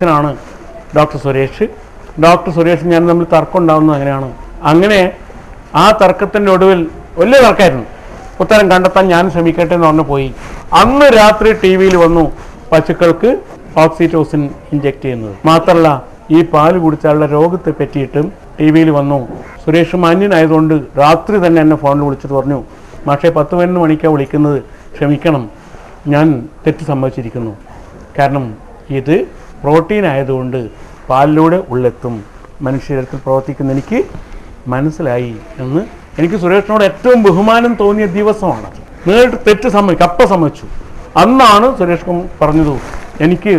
ാണ് ഡോക്ടർ സുരേഷ് ഞാൻ തമ്മിൽ തർക്കം ഉണ്ടാവുന്നത് അങ്ങനെയാണ്. അങ്ങനെ ആ തർക്കത്തിൻ്റെ ഒടുവിൽ വലിയ തർക്കമായിരുന്നു. ഉത്തരം കണ്ടെത്താൻ ഞാൻ ശ്രമിക്കട്ടെ എന്ന് പറഞ്ഞു പോയി. അന്ന് രാത്രി ടി വിയിൽ വന്നു പശുക്കൾക്ക് ഓക്സിറ്റോസിൻ ഇഞ്ചെക്ട് ചെയ്യുന്നത്. മാത്രമല്ല ഈ പാല് കുടിച്ചാലുള്ള രോഗത്തെ പറ്റിയിട്ടും ടി വിയിൽ വന്നു. സുരേഷ് മാന്യനായതുകൊണ്ട് രാത്രി തന്നെ എന്നെ ഫോണിൽ വിളിച്ചിട്ട് പറഞ്ഞു, പക്ഷേ 10-11 മണിക്കാണ് വിളിക്കുന്നത്, ക്ഷമിക്കണം, ഞാൻ തെറ്റ് സമ്മതിച്ചിരിക്കുന്നു. കാരണം ഇത് പ്രോട്ടീൻ ആയതുകൊണ്ട് പാലിലൂടെ ഉള്ളെത്തും, മനുഷ്യരത്തിൽ പ്രവർത്തിക്കുന്ന എനിക്ക് മനസ്സിലായി എന്ന്. എനിക്ക് സുരേഷിനോട് ഏറ്റവും ബഹുമാനം തോന്നിയ ദിവസമാണ്. നേരിട്ട് തെറ്റ് സമ്മതിച്ചു. അന്നാണ് സുരേഷ് പറഞ്ഞത്, എനിക്ക്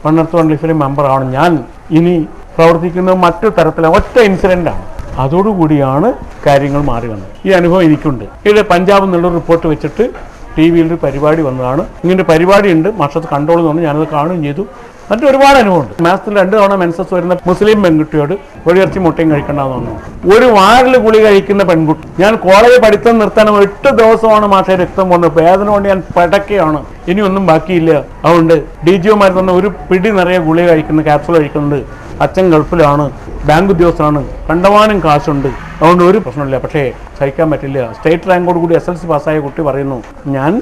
മണ്ണർത്ത് ലീഫിലെ മെമ്പറാണ്, ഞാൻ ഇനി പ്രവർത്തിക്കുന്നത് മറ്റൊരു തരത്തിലാണ്. ഒറ്റ ഇൻസിഡൻ്റാണ്. അതോടുകൂടിയാണ് കാര്യങ്ങൾ മാറി വന്നത്. ഈ അനുഭവം എനിക്കുണ്ട്. ഇവിടെ പഞ്ചാബ് നിന്നുള്ള റിപ്പോർട്ട് വെച്ചിട്ട് ടി വിയിൽ ഒരു പരിപാടി വന്നതാണ്. ഇങ്ങനെ പരിപാടി ഉണ്ട്, മഷത്ത് കണ്ടോളൂ എന്ന് പറഞ്ഞ് ഞാനത് കാണുകയും ചെയ്തു. മറ്റൊരുപാട് അനുഭവമുണ്ട്. മാസത്തിൽ 2 തവണ മെൻസസ് വരുന്ന മുസ്ലിം പെൺകുട്ടിയോട് കോഴിയിറച്ചി മുട്ടയും കഴിക്കണ്ടെന്ന് പറഞ്ഞു. ഒരു വാരിൽ ഗുളി കഴിക്കുന്ന പെൺകുട്ടി. ഞാൻ കോളേജ് പഠിത്തം നിർത്താൻ 8 ദിവസമാണ് മാഷെ രക്തം പോകുന്നത്. വേദന കൊണ്ട് ഞാൻ പടക്കുകയാണ്, ഇനിയൊന്നും ബാക്കിയില്ല. അതുകൊണ്ട് DGOമാർ തന്നെ ഒരു പിടി നിറയെ ഗുളി കഴിക്കുന്ന ക്യാപ്സുൾ കഴിക്കുന്നുണ്ട്. അച്ഛൻ ഗൾഫിലാണ്, ബാങ്ക് ഉദ്യോഗസ്ഥനാണ്, കണ്ടമാനം കാശുണ്ട്, അതുകൊണ്ട് ഒരു പ്രശ്നമില്ല, പക്ഷേ സഹിക്കാൻ പറ്റില്ല. സ്റ്റേറ്റ് റാങ്കോട് കൂടി SLC പാസ്സായ കുട്ടി പറയുന്നു ഞാൻ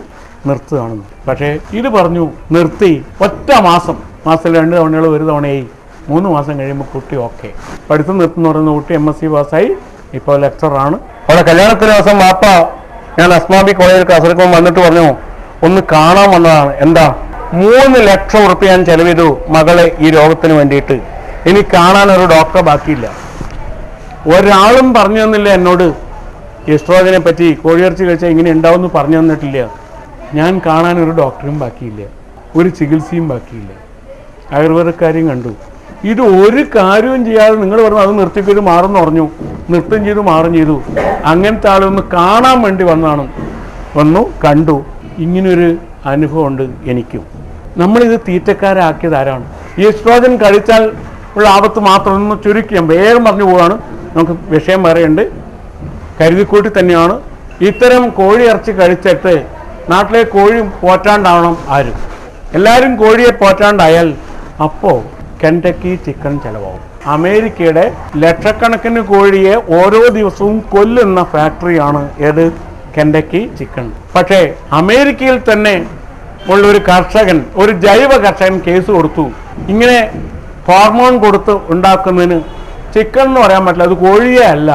നിർത്തുകയാണെന്ന്. പക്ഷേ ഇത് പറഞ്ഞു നിർത്തി. ഒറ്റ മാസത്തിൽ 2 തവണകൾ, 1 തവണയായി. 3 മാസം കഴിയുമ്പോൾ കുട്ടി ഓക്കെ. പഠിത്തം നിർത്തുന്ന പറയുന്ന കുട്ടി MSc പാസ്സായി, ഇപ്പോൾ ലെക്ചറാണ്. അവിടെ കല്യാണത്തിന് ദിവസം വാപ്പ ഞാൻ അസ്മാബി കോളേജിൽ കാസർഗോഡ് വന്നിട്ട് പറഞ്ഞു, ഒന്ന് കാണാൻ വന്നതാണ്. എന്താ? 3 ലക്ഷം ഉറുപ്പിക ഞാൻ ചെലവ് ചെയ്തു മകളെ ഈ രോഗത്തിന് വേണ്ടിയിട്ട്. ഇനി കാണാൻ ഒരു ഡോക്ടറെ ബാക്കിയില്ല. ഒരാളും പറഞ്ഞു തന്നില്ല എന്നോട് എസ്ട്രോജനെ പറ്റി, കോഴിയിറച്ചി കഴിച്ചാൽ ഇങ്ങനെ ഉണ്ടാവും എന്ന് പറഞ്ഞു തന്നിട്ടില്ല. ഞാൻ കാണാൻ ഒരു ഡോക്ടറും ബാക്കിയില്ല, ഒരു ചികിത്സയും ബാക്കിയില്ല. ആയുർവേദക്കാരെയും കണ്ടു. ഇത് ഒരു കാര്യവും ചെയ്യാതെ നിങ്ങൾ പറഞ്ഞു അത് നിർത്തിക്കൊരു മാറുന്നു പറഞ്ഞു, നൃത്തം ചെയ്തു മാറും ചെയ്തു. അങ്ങനത്തെ ആളൊന്ന് കാണാൻ വേണ്ടി വന്നു കണ്ടു. ഇങ്ങനൊരു അനുഭവമുണ്ട് എനിക്കും. നമ്മളിത് തീറ്റക്കാരാക്കിയത് ആരാണ്? ഈ എസ്ട്രോജൻ കഴിച്ചാൽ ഉള്ള ആപത്ത് മാത്രം ഒന്ന് ചുരുക്കിയാൽ വേഗം പറഞ്ഞു പോവാണ്. നമുക്ക് വിഷയം വേറെയുണ്ട്. കരുതിക്കൂട്ടി തന്നെയാണ്. ഇത്തരം കോഴി ഇറച്ചി കഴിച്ചിട്ട് നാട്ടിലെ കോഴി പോറ്റാണ്ടാവണം ആരും. എല്ലാവരും കോഴിയെ പോറ്റാണ്ടായാൽ അപ്പോൾ കെൻടക്കി ചിക്കൻ ചിലവാകും. അമേരിക്കയുടെ ലക്ഷക്കണക്കിന് കോഴിയെ ഓരോ ദിവസവും കൊല്ലുന്ന ഫാക്ടറിയാണ് ഏത്? കെൻടക്കി ചിക്കൻ. പക്ഷേ അമേരിക്കയിൽ തന്നെ ഉള്ളൊരു കർഷകൻ, ഒരു ജൈവ കർഷകൻ കേസ് കൊടുത്തു. ഇങ്ങനെ ഹോർമോൺ കൊടുത്ത് ഉണ്ടാക്കുന്നതിന് ചിക്കൻ എന്ന് പറയാൻ പറ്റില്ല, അത് കോഴിയേ അല്ല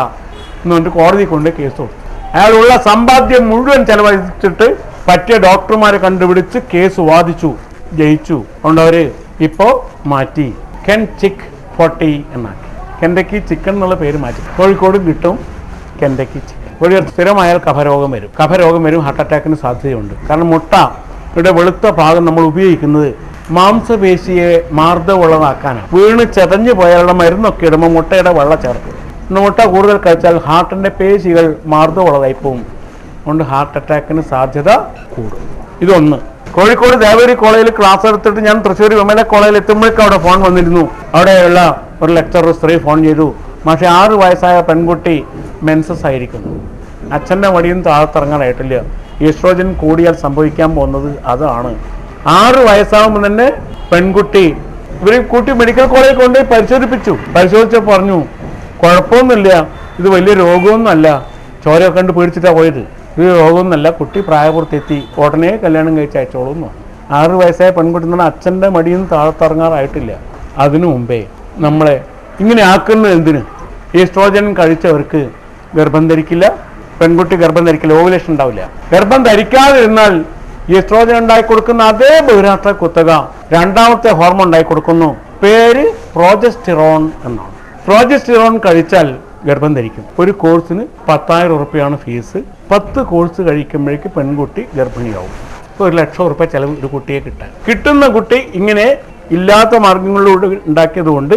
എന്ന് പറഞ്ഞിട്ട് കോടതി കൊണ്ട് കേസ് കൊടുത്തു. അയാളുള്ള സമ്പാദ്യം മുഴുവൻ ചെലവഴിച്ചിട്ട് പറ്റിയ ഡോക്ടർമാരെ കണ്ടുപിടിച്ച് കേസ് വാദിച്ചു, ജയിച്ചു. അതുകൊണ്ട് അവർ ഇപ്പോൾ മാറ്റി കെൻ ചിക്ക് 40 എന്നാക്കി. കെൻടക്കി ചിക്കൻ എന്നുള്ള പേര് മാറ്റി. കോഴിക്കോട് കിട്ടും കെൻടക്കി ചിക്കൻ. കോഴി സ്ഥിരമായാൽ കഫരോഗം വരും, ഹാർട്ട് അറ്റാക്കിന് സാധ്യതയുണ്ട്. കാരണം മുട്ടയുടെ വെളുത്ത ഭാഗം നമ്മൾ ഉപയോഗിക്കുന്നത് മാംസപേശിയെ മാർദ്ദവമുള്ളതാക്കാനാണ്. വീണ് ചെതഞ്ഞു പോയാലുള്ള മരുന്നൊക്കെ ഇടുമ്പോൾ മുട്ടയുടെ വെള്ളം ചേർക്കും. മുട്ട കൂടുതൽ കഴിച്ചാൽ ഹാർട്ടിൻ്റെ പേശികൾ മാർദ്ദവമുള്ളതായി പോകും. അതുകൊണ്ട് ഹാർട്ട് അറ്റാക്കിന് സാധ്യത കൂടും. ഇതൊന്ന്. കോഴിക്കോട് ദേവഗിരി കോളേജിൽ ക്ലാസ് എടുത്തിട്ട് ഞാൻ തൃശ്ശൂർ വിമല കോളേജിൽ എത്തുമ്പോഴേക്കും അവിടെ ഫോൺ വന്നിരുന്നു. അവിടെയുള്ള ഒരു ലെക്ചറർ സ്ത്രീ ഫോൺ ചെയ്തു, പക്ഷേ 6 വയസ്സായ പെൺകുട്ടി മെൻസസ് ആയിരിക്കുന്നു, അച്ഛൻ്റെ മടിയും താഴത്തിറങ്ങാനായിട്ടില്ല. ഈസ്ട്രോജൻ കൂടിയാൽ സംഭവിക്കാൻ പോകുന്നത് അതാണ്. 6 വയസ്സാകുമ്പോൾ തന്നെ പെൺകുട്ടി ഇവർ കൂട്ടി മെഡിക്കൽ കോളേജിൽ കൊണ്ടുപോയി പരിശോധിച്ചപ്പോൾ പറഞ്ഞു കുഴപ്പമൊന്നുമില്ല, ഇത് വലിയ രോഗമൊന്നുമല്ല, ചോരയൊക്കെ കണ്ട് പേടിച്ചിട്ടാണ് പോയത്, ഇത് രോഗമൊന്നുമല്ല, കുട്ടി പ്രായപൂർത്തി എത്തി, ഉടനെ കല്യാണം കഴിച്ച് അയച്ചോളൂ എന്ന് പറഞ്ഞു. 6 വയസ്സായ പെൺകുട്ടി എന്ന് പറഞ്ഞാൽ അച്ഛൻ്റെ മടിയും താഴത്തിറങ്ങാറായിട്ടില്ല. അതിനു മുമ്പേ നമ്മളെ ഇങ്ങനെ ആക്കുന്നത് എന്തിന്? ഈസ്ട്രോജൻ കഴിച്ചവർക്ക് ഗർഭം ധരിക്കില്ല, പെൺകുട്ടി ഗർഭം ധരിക്കില്ല, ഓവുലേഷൻ ഉണ്ടാവില്ല. ഗർഭം ധരിക്കാതിരുന്നാൽ ഈസ്ട്രോജൻ ഉണ്ടായി കൊടുക്കുന്ന അതേ ബഹിരാഷ്ട്ര കുത്തക രണ്ടാമത്തെ ഹോർമോൺ ഉണ്ടായി കൊടുക്കുന്നു. പേര് പ്രോജസ്റ്റിറോൺ എന്നാണ്. പ്രോജസ്റ്റിറോൺ കഴിച്ചാൽ ഗർഭം ധരിക്കും. ഒരു കോഴ്സിന് 10,000 ഉറുപ്പികയാണ് ഫീസ്. 10 കോഴ്സ് കഴിക്കുമ്പോഴേക്ക് പെൺകുട്ടി ഗർഭിണിയാവും. ഇപ്പോൾ 1 ലക്ഷം ഉറുപ്പിക ചിലവ് ഒരു കുട്ടിയെ കിട്ടുന്ന കുട്ടി ഇങ്ങനെ ഇല്ലാത്ത മാർഗങ്ങളിലൂടെ ഉണ്ടാക്കിയത് കൊണ്ട്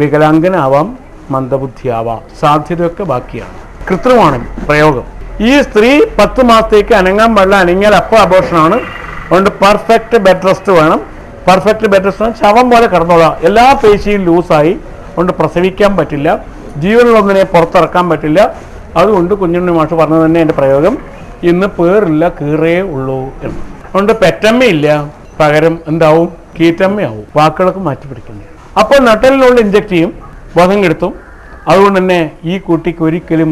വികലാംഗനാവാം, മന്ദബുദ്ധിയാവാം, സാധ്യതയൊക്കെ ബാക്കിയാണ്. കൃത്രിമമാണ് പ്രയോഗം. ഈ സ്ത്രീ 10 മാസത്തേക്ക് അനങ്ങാൻ പാടില്ല, അനങ്ങിയാൽ അപ്പോൾ അബോർഷനാണ്. അതുകൊണ്ട് പെർഫെക്റ്റ് ബെഡ് റെസ്റ്റ് വേണം. പെർഫെക്റ്റ് ബെഡ് റെസ്റ്റ് ശവം പോലെ കിടന്നോളാം. എല്ലാ പേശിയും ലൂസായി, അതുകൊണ്ട് പ്രസവിക്കാൻ പറ്റില്ല, ജീവനുള്ളൊന്നിനെ പുറത്തിറക്കാൻ പറ്റില്ല. അതുകൊണ്ട് കുഞ്ഞുണ്ണി മാഷ് പറഞ്ഞു തന്നെ എൻ്റെ പ്രയോഗം, ഇന്ന് പേറില്ല കീറേ ഉള്ളൂ എന്ന്. അതുകൊണ്ട് പെറ്റമ്മയില്ല, പകരം എന്താവും? കീറ്റമ്മയാവും. വാക്കുകളൊക്കെ മാറ്റി പിടിക്കുന്നത്. അപ്പോൾ നട്ടലിനുള്ള ഇഞ്ചക്ട് ചെയ്യും, ബോധം കെടുത്തും. അതുകൊണ്ട് തന്നെ ഈ കുട്ടിക്ക് ഒരിക്കലും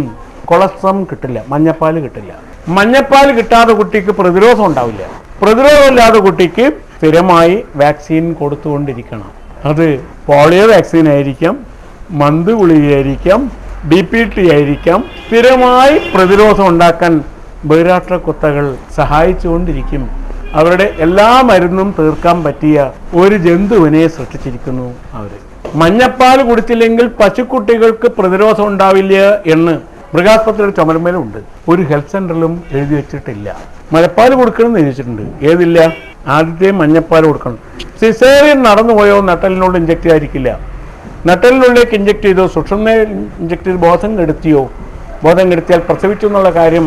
കൊളസ്ട്രം കിട്ടില്ല, മഞ്ഞപ്പാൽ കിട്ടില്ല. മഞ്ഞപ്പാൽ കിട്ടാതെ കുട്ടിക്ക് പ്രതിരോധം ഉണ്ടാവില്ല. പ്രതിരോധമില്ലാതെ കുട്ടിക്ക് സ്ഥിരമായി വാക്സിൻ കൊടുത്തുകൊണ്ടിരിക്കണം. അത് പോളിയോ വാക്സിൻ ആയിരിക്കാം, മന്ത് ഗുളികയായിരിക്കാം, DPT ആയിരിക്കാം. സ്ഥിരമായി പ്രതിരോധം ഉണ്ടാക്കാൻ ബഹിരാഷ്ട്ര കുത്തകൾ സഹായിച്ചുകൊണ്ടിരിക്കും. അവരുടെ എല്ലാ മരുന്നും തീർക്കാൻ പറ്റിയ ഒരു ജന്തുവിനെ സൃഷ്ടിച്ചിരിക്കുന്നു അവർ. മഞ്ഞപ്പാൽ കുടിച്ചില്ലെങ്കിൽ പശുക്കുട്ടികൾക്ക് പ്രതിരോധം ഉണ്ടാവില്ല എന്ന് മൃഗാസ്പത്രിയുടെ ചുമരുമേലുണ്ട്. ഒരു ഹെൽത്ത് സെന്ററിലും എഴുതി വെച്ചിട്ടില്ല. മുലപ്പാൽ കൊടുക്കണം എന്ന് എഴുതി വെച്ചിട്ടുണ്ട്. ഏതില്ല? ആദ്യത്തെ മഞ്ഞപ്പാൽ കൊടുക്കണം. സിസേറിയൻ നടന്നു പോയോ നട്ടലിനോട് ഇഞ്ചക്ട് ചെയ്യാതിരിക്കില്ല. നട്ടലിനുള്ളിലേക്ക് ഇഞ്ചക്ട് ചെയ്തോ, സുഷുമ്നെ ഇഞ്ചക്ട് ചെയ്ത് ബോധം കെടുത്തിയോ, ബോധം കെടുത്തിയാൽ പ്രസവിച്ചു എന്നുള്ള കാര്യം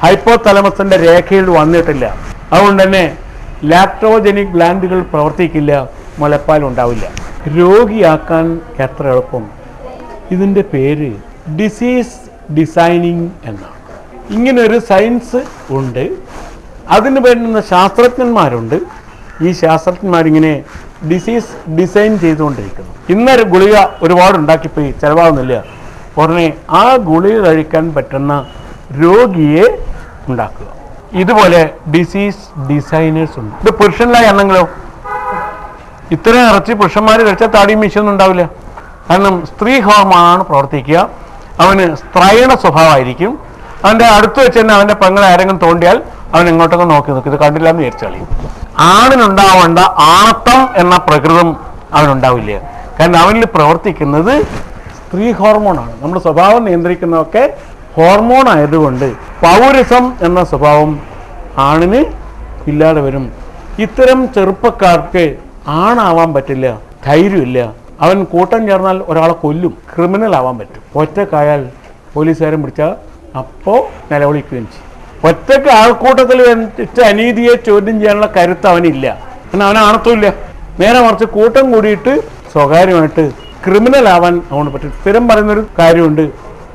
ഹൈപ്പോ തലമസിന്റെ രേഖയിൽ വന്നിട്ടില്ല. അതുകൊണ്ട് തന്നെ ലാക്ടോജനിക് ഗ്ലാൻഡുകൾ പ്രവർത്തിക്കില്ല, മുലപ്പാൽ ഉണ്ടാവില്ല. രോഗിയാക്കാൻ എത്ര എളുപ്പം. ഇതിൻ്റെ പേര് ഡിസീസ് ഡിസൈനിങ് എന്നാണ്. ഇങ്ങനൊരു സയൻസ് ഉണ്ട്, അതിന് വേണ്ടുന്ന ശാസ്ത്രജ്ഞന്മാരുണ്ട്. ഈ ശാസ്ത്രജ്ഞന്മാരിങ്ങനെ ഡിസീസ് ഡിസൈൻ ചെയ്തുകൊണ്ടിരിക്കുന്നു. ഇന്നൊരു ഗുളിക ഒരുപാട് ഉണ്ടാക്കിപ്പോയി, ചിലവാകുന്നില്ല. ഉടനെ ആ ഗുളിക കഴിക്കാൻ പറ്റുന്ന രോഗിയെ ഉണ്ടാക്കുക. ഇതുപോലെ ഡിസീസ് ഡിസൈനേഴ്സ് ഉണ്ട്. ഇത് പുരുഷനിലാണെങ്കിലോ ഇത്രയും ഇറച്ചി പുരുഷന്മാർ കഴിച്ചാൽ താടിയും മീശയൊന്നും ഉണ്ടാവില്ല. കാരണം സ്ത്രീ ഹോർമോണാണ് പ്രവർത്തിക്കുക. അവന് സ്ത്രൈണ സ്വഭാവമായിരിക്കും. അവൻ്റെ അടുത്ത് വെച്ച് തന്നെ അവൻ്റെ പെങ്ങളെ ആരെങ്കിലും തോണ്ടിയാൽ അവൻ എങ്ങോട്ടൊക്കെ നോക്കി നോക്കി ഇത് കണ്ടില്ല എന്ന് വിചാരിച്ചാളി. ആണിനുണ്ടാവേണ്ട ആണത്തം എന്ന പ്രകൃതം അവനുണ്ടാവില്ല. കാരണം അവനിൽ പ്രവർത്തിക്കുന്നത് സ്ത്രീ ഹോർമോണാണ്. നമ്മുടെ സ്വഭാവം നിയന്ത്രിക്കുന്നതൊക്കെ ഹോർമോൺ ആയതുകൊണ്ട് പൗരസം എന്ന സ്വഭാവം ആണിന് ഇല്ലാതെ വരും. ഇത്തരം ചെറുപ്പക്കാർക്ക് ആണാവാൻ പറ്റില്ല, ധൈര്യമില്ല. അവൻ കൂട്ടം ചേർന്നാൽ ഒരാളെ കൊല്ലും, ക്രിമിനൽ ആവാൻ പറ്റും. ഒറ്റക്കായാൽ പോലീസുകാരൻ പിടിച്ചാൽ അപ്പോൾ നിലവിളിക്കുകയും ചെയ്യും. ഒറ്റക്ക് ആൾക്കൂട്ടത്തിൽ വെച്ചിട്ട് അനീതിയെ ചോദ്യം ചെയ്യാനുള്ള കരുത്ത് അവനില്ല. കാരണം അവൻ ആണത്തുമില്ല. നേരെ മറിച്ച് കൂട്ടം കൂടിയിട്ട് സ്വകാര്യമായിട്ട് ക്രിമിനൽ ആവാൻ അവന് പറ്റും. സ്ഥിരം പറയുന്നൊരു കാര്യമുണ്ട്,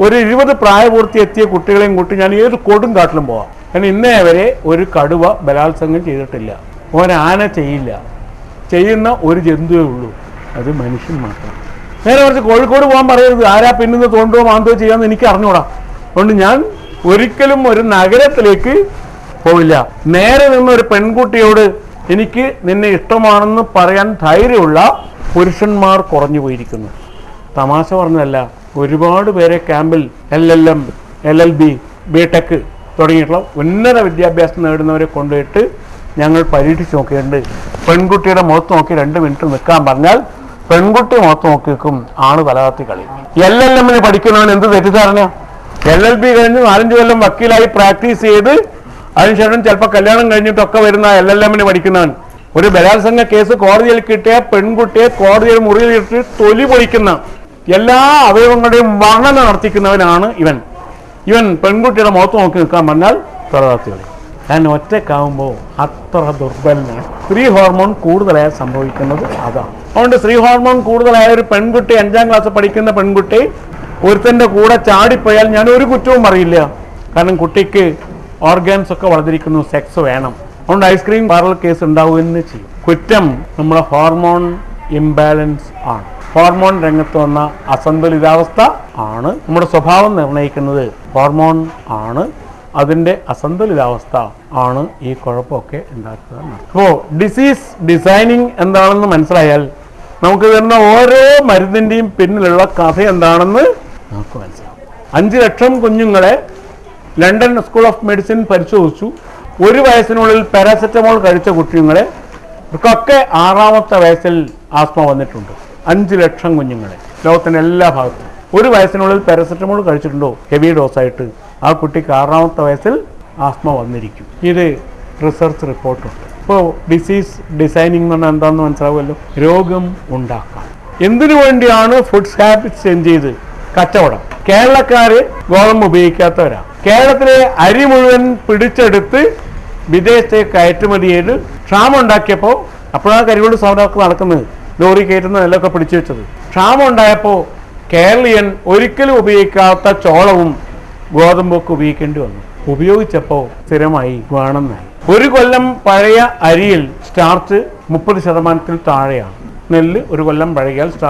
ഒരു 20 പ്രായപൂർത്തി എത്തിയ കുട്ടികളെയും കൂട്ടി ഞാൻ ഏത് കൊടും കാട്ടിലും പോവാം. കാരണം ഇന്നേ വരെ ഒരു കടുവ ബലാത്സംഗം ചെയ്തിട്ടില്ല. ഒരാന ചെയ്യില്ല. ചെയ്യുന്ന ഒരു ജന്തുവേ ഉള്ളൂ, അത് മനുഷ്യൻ മാത്രം. നേരെ മറിച്ച് കോഴിക്കോട് പോകാൻ പറയരുത്, ആരാ പിന്നിന്ന് തോണ്ടുകയോ മാന്തോ ചെയ്യാമെന്ന് എനിക്ക് അറിഞ്ഞൂടാ. അതുകൊണ്ട് ഞാൻ ഒരിക്കലും ഒരു നഗരത്തിലേക്ക് പോവില്ല. നേരെ നിന്നൊരു പെൺകുട്ടിയോട് എനിക്ക് നിന്നെ ഇഷ്ടമാണെന്ന് പറയാൻ ധൈര്യമുള്ള പുരുഷന്മാർ കുറഞ്ഞു പോയിരിക്കുന്നു. തമാശ പറഞ്ഞതല്ല, ഒരുപാട് പേരെ ക്യാമ്പിൽ LLM, LLB, BTech തുടങ്ങിയിട്ടുള്ള ഉന്നത വിദ്യാഭ്യാസം നേടുന്നവരെ കൊണ്ടുപോയിട്ട് ഞങ്ങൾ പരീക്ഷിച്ച് നോക്കിയിട്ടുണ്ട്. പെൺകുട്ടിയുടെ മുഖത്ത് നോക്കി 2 മിനിറ്റ് നിൽക്കാൻ പറഞ്ഞാൽ പെൺകുട്ടി മുഖത്ത് നോക്കി നിൽക്കും, ആണ് തലകത്തി കളി. LLM പഠിക്കുന്നവൻ എന്ത് തെറ്റിദ്ധാരണ. LLB കഴിഞ്ഞ് 4-5 കൊല്ലം വക്കീലായി പ്രാക്ടീസ് ചെയ്ത് അതിനുശേഷം ചിലപ്പോൾ കല്യാണം കഴിഞ്ഞിട്ടൊക്കെ വരുന്ന LLM പഠിക്കുന്നവൻ ഒരു ബലാത്സംഗ കേസ് കോടതിയിൽ കിട്ടിയ പെൺകുട്ടിയെ കോടതിയിൽ മുറിയിലിട്ട് തൊലി പൊളിക്കുന്ന എല്ലാ അവയവങ്ങളുടെയും വർണ്ണന നടത്തിക്കുന്നവനാണ് ഇവൻ. പെൺകുട്ടിയുടെ മുഖത്ത് നോക്കി നിൽക്കാൻ പറഞ്ഞാൽ തലകത്തി കളി. ഞാൻ ഒറ്റക്കാവുമ്പോൾ അത്ര ദുർബലനാണ്. സ്ത്രീ ഹോർമോൺ കൂടുതലായി സംഭവിക്കുന്നത് അതാണ്. അതുകൊണ്ട് സ്ത്രീ ഹോർമോൺ കൂടുതലായ ഒരു പെൺകുട്ടി, 5ാം ക്ലാസ് പഠിക്കുന്ന പെൺകുട്ടി ഒരുത്തൻ്റെ കൂടെ ചാടിപ്പോയാൽ ഞാൻ ഒരു കുറ്റവും പറയില്ല. കാരണം കുട്ടിക്ക് ഓർഗൻസ് ഒക്കെ വളർന്നിരിക്കുന്നു, സെക്സ് വേണം. അതുകൊണ്ട് ഐസ്ക്രീം പാർലർ കേസ് ഉണ്ടാവുകയെന്ന് ചെയ്യും. കുറ്റം നമ്മുടെ ഹോർമോൺ ഇംബാലൻസ് ആണ്. ഹോർമോൺ രംഗത്ത് വന്ന അസന്തുലിതാവസ്ഥ ആണ്. നമ്മുടെ സ്വഭാവം നിർണ്ണയിക്കുന്നത് ഹോർമോൺ ആണ്. അതിൻ്റെ അസന്തുലിതാവസ്ഥ ആണ് ഈ കുഴപ്പമൊക്കെ ഉണ്ടാക്കുക. അപ്പോൾ ഡിസീസ് ഡിസൈനിങ് എന്താണെന്ന് മനസ്സിലായാൽ നമുക്ക് തരുന്ന ഓരോ മരുന്നിൻ്റെയും പിന്നിലുള്ള കഥ എന്താണെന്ന് നമുക്ക് മനസ്സിലാവും. 5 ലക്ഷം കുഞ്ഞുങ്ങളെ ലണ്ടൻ സ്കൂൾ ഓഫ് മെഡിസിൻ പരിശോധിച്ചു. 1 വയസ്സിനുള്ളിൽ പാരാസെറ്റമോൾ കഴിച്ച കുഞ്ഞുങ്ങളെ ഇവർക്കൊക്കെ 6ാമത്തെ വയസ്സിൽ ആസ്മ വന്നിട്ടുണ്ട്. 5 ലക്ഷം കുഞ്ഞുങ്ങളെ ലോകത്തിൻ്റെ എല്ലാ ഭാഗത്തും 1 വയസ്സിനുള്ളിൽ പാരാസെറ്റമോൾ കഴിച്ചിട്ടുണ്ടോ ഹെവി ഡോസായിട്ട്, ആ കുട്ടിക്ക് 6ാമത്തെ വയസ്സിൽ ആസ്മ വന്നിരിക്കും. ഇത് റിസർച്ച് റിപ്പോർട്ടുണ്ട്. ഇപ്പോൾ ഡിസീസ് ഡിസൈനിങ് എന്ന് പറഞ്ഞാൽ എന്താണെന്ന് മനസ്സിലാവുമല്ലോ. രോഗം ഉണ്ടാക്കാം. എന്തിനു വേണ്ടിയാണ് ഫുഡ് ഹാബിറ്റ്സ് ചേഞ്ച് ചെയ്ത്? കച്ചവടം. കേരളക്കാര് ഗോതമ്പ് ഉപയോഗിക്കാത്തവരാണ്. കേരളത്തിലെ അരി മുഴുവൻ പിടിച്ചെടുത്ത് വിദേശത്തേക്ക് കയറ്റുമതി ചെയ്ത് ക്ഷാമം ഉണ്ടാക്കിയപ്പോൾ, അപ്പോഴാണ് കരികോട് സമരമൊക്കെ നടക്കുന്നത്, ലോറി കയറ്റുന്ന നെല്ലൊക്കെ പിടിച്ചു വെച്ചത്. ക്ഷാമം ഉണ്ടായപ്പോൾ കേരളീയൻ ഒരിക്കലും ഉപയോഗിക്കാത്ത ചോളവും ഗോതമ്പൊക്കെ ഉപയോഗിക്കേണ്ടി വന്നു. ഉപയോഗിച്ചപ്പോൾ സ്ഥിരമായി വേണമെന്നായി. ഒരു കൊല്ലം പഴയ അരിയിൽ സ്റ്റാർച്ച് 30% താഴെയാണ്. നെല്ല് ഒരു കൊല്ലം പഴകിയാൽ